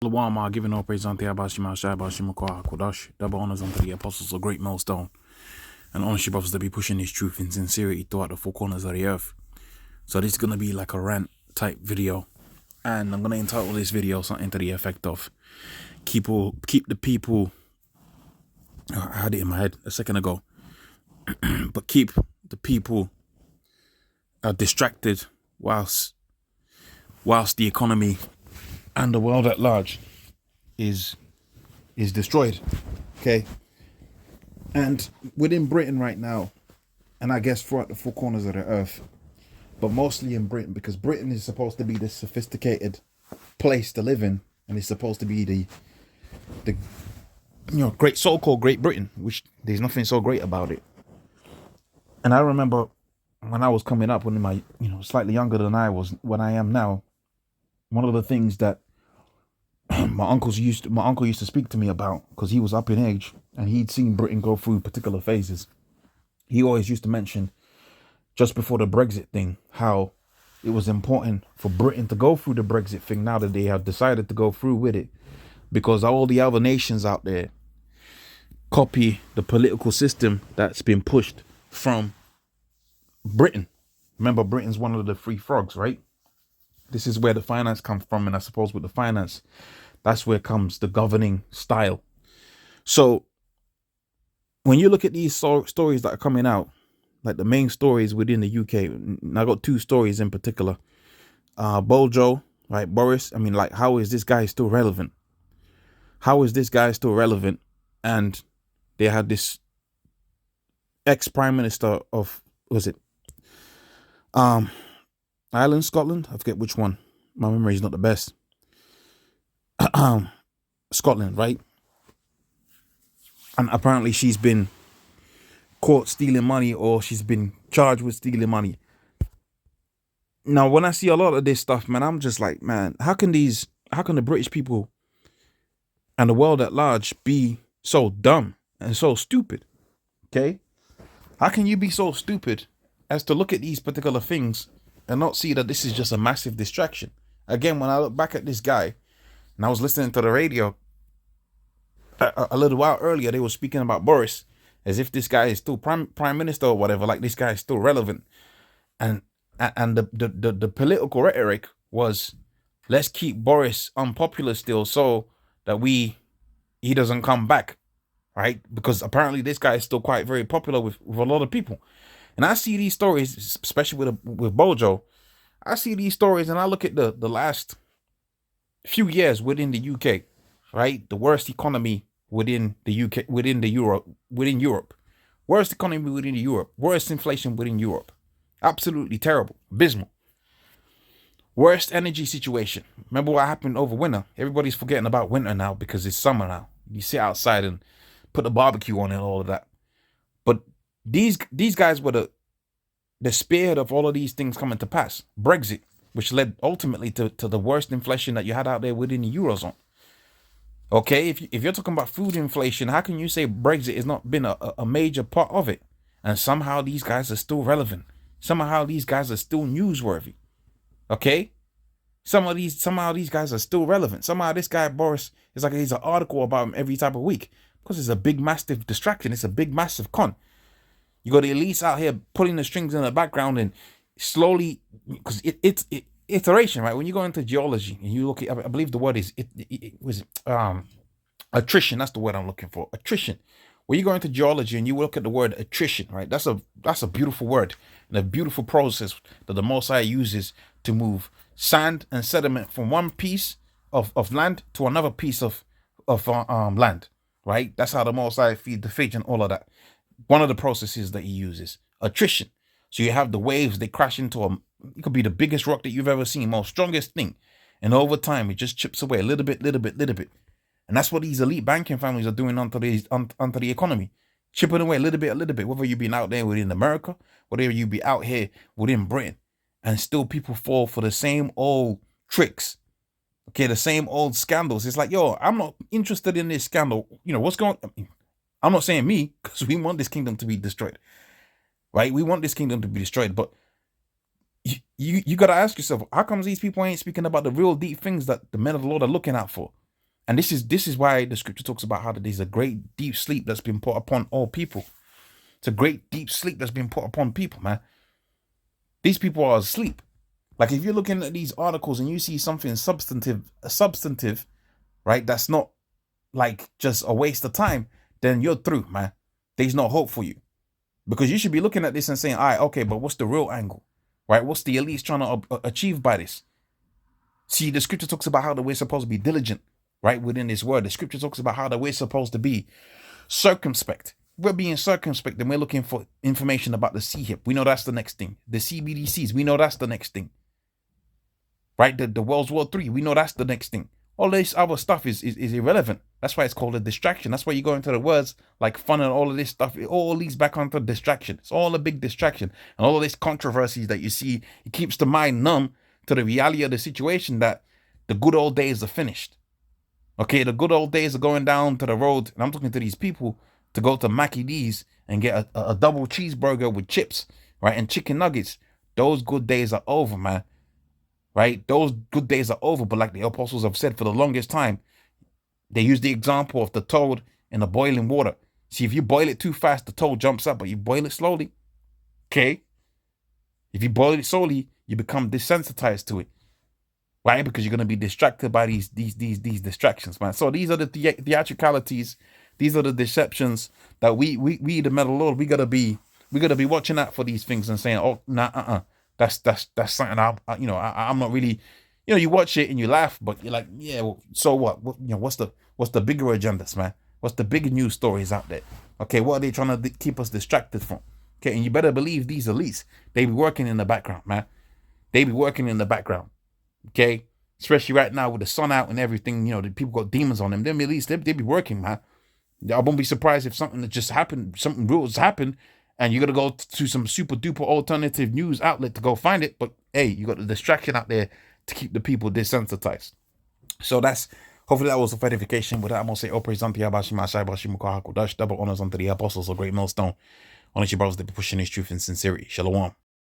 Lawama, giving all praise unto Abashima Shabashima Kodash, double honors unto the apostles of great millstone, and ownership of us to be pushing this truth in sincerity throughout the four corners of the earth. So this is gonna be like a rant type video, and I'm gonna entitle this video something to the effect of keep the people. I had it in my head a second ago, but keep the people distracted whilst the economy and the world at large is destroyed. Okay, and within Britain right now, and I guess throughout the four corners of the earth, but mostly in Britain, because Britain is supposed to be this sophisticated place to live in, and it's supposed to be the great so-called Great Britain, which there's nothing so great about it. And I remember when I was coming up, when my slightly younger than I was when I am now, one of the things that my uncle used to speak to me about, because he was up in age and he'd seen Britain go through particular phases. He always used to mention, just before the Brexit thing, how it was important for Britain to go through the Brexit thing now that they have decided to go through with it, because all the other nations out there copy the political system that's been pushed from Britain. Remember, Britain's one of the three frogs, right? This is where the finance comes from, and I suppose with the finance, that's where comes the governing style. So when you look at these stories that are coming out, like the main stories within the UK, and I got two stories in particular. Bojo, right? Boris, I mean, like, how is this guy still relevant? How is this guy still relevant? And they had this ex-prime minister of, was it Ireland, Scotland? I forget which one. My memory is not the best. Scotland, right? And apparently she's been caught stealing money, or she's been charged with stealing money. Now, when I see a lot of this stuff, man, I'm just like, man, how can the British people and the world at large be so dumb and so stupid? Okay? How can you be so stupid as to look at these particular things and not see that this is just a massive distraction? Again, when I look back at this guy, and I was listening to the radio a little while earlier, they were speaking about Boris as if this guy is still prime minister or whatever, like this guy is still relevant. And the political rhetoric was, let's keep Boris unpopular still so that he doesn't come back, right? Because apparently this guy is still quite very popular with a lot of people. And I see these stories, especially with Bojo. I see these stories and I look at the last few years within the UK, right? The worst economy within the UK, within Europe. Worst economy within Europe. Worst inflation within Europe. Absolutely terrible. Abysmal. Worst energy situation. Remember what happened over winter? Everybody's forgetting about winter now because it's summer now. You sit outside and put the barbecue on and all of that. But these guys were the spearhead of all of these things coming to pass. Brexit, which led ultimately to the worst inflation that you had out there within the Eurozone. Okay, if you're talking about food inflation, how can you say Brexit has not been a major part of it? And somehow these guys are still relevant. Somehow these guys are still newsworthy. Okay? Somehow these guys are still relevant. Somehow this guy Boris is like he's an article about him every type of week. Because it's a big massive distraction. It's a big massive con. You got the elites out here putting the strings in the background and slowly, because it's iteration, right? When you go into geology and you look at, I believe the word is attrition. That's the word I'm looking for. Attrition. When you go into geology and you look at the word attrition, right? That's a beautiful word and a beautiful process that the Most High uses to move sand and sediment from one piece of land to another piece of land, right? That's how the Most High feed the fish and all of that. One of the processes that he uses, attrition. So you have the waves, they crash into it could be the biggest rock that you've ever seen, most strongest thing. And over time, it just chips away a little bit. And that's what these elite banking families are doing onto the economy. Chipping away a little bit, whether you've been out there within America, whether you be out here within Britain. And still people fall for the same old tricks. Okay, the same old scandals. It's like, yo, I'm not interested in this scandal. What's going on? I'm not saying me, because we want this kingdom to be destroyed. Right? We want this kingdom to be destroyed. But you got to ask yourself, how comes these people ain't speaking about the real deep things that the men of the Lord are looking out for? And this is why the scripture talks about how there's a great deep sleep that's been put upon all people. It's a great deep sleep that's been put upon people, man. These people are asleep. Like if you're looking at these articles and you see something substantive, right? That's not like just a waste of time, then you're through, man. There's no hope for you. Because you should be looking at this and saying, all right, okay, but what's the real angle, right? What's the elites trying to achieve by this? See, the scripture talks about how that we're supposed to be diligent, right? Within this word, the scripture talks about how that we're supposed to be circumspect. We're being circumspect and we're looking for information about the CHIP. We know that's the next thing. The CBDCs, we know that's the next thing, right? The World War III, we know that's the next thing. All this other stuff is irrelevant. That's why it's called a distraction. That's why you go into the words like fun and all of this stuff. It all leads back onto distraction. It's all a big distraction. And all of these controversies that you see, it keeps the mind numb to the reality of the situation that the good old days are finished. Okay, the good old days are going down to the road. And I'm talking to these people to go to Mackie D's and get a double cheeseburger with chips, right? And chicken nuggets. Those good days are over, man. Right? Those good days are over. But like the apostles have said for the longest time, they use the example of the toad in the boiling water. See, if you boil it too fast, the toad jumps up, but you boil it slowly. Okay? If you boil it slowly, you become desensitized to it. Right? Because you're going to be distracted by these distractions, man. So these are the theatricalities. These are the deceptions that we the metal Lord, we gotta be watching out for these things and saying, oh, nah, that's something I'm not really, you watch it and you laugh, but you're like, yeah, well, so what? What's the bigger agendas, man? What's the bigger news stories out there? Okay, what are they trying to keep us distracted from? Okay, and you better believe these elites, they be working in the background, man. They be working in the background. Okay, especially right now with the sun out and everything, the people got demons on them. Them elites, they be working, man. I won't be surprised if something that just happened, something real has happened, and you got to go to some super duper alternative news outlet to go find it. But hey, you got the distraction out there to keep the people desensitized. So hopefully that was a edification. With that, I'm going to say, praise unto Yabashi Mashai Bashi Mukahaku Dash, double honors unto the apostles of Great Millstone. Honor your brothers that be pushing this truth in sincerity. Shalom.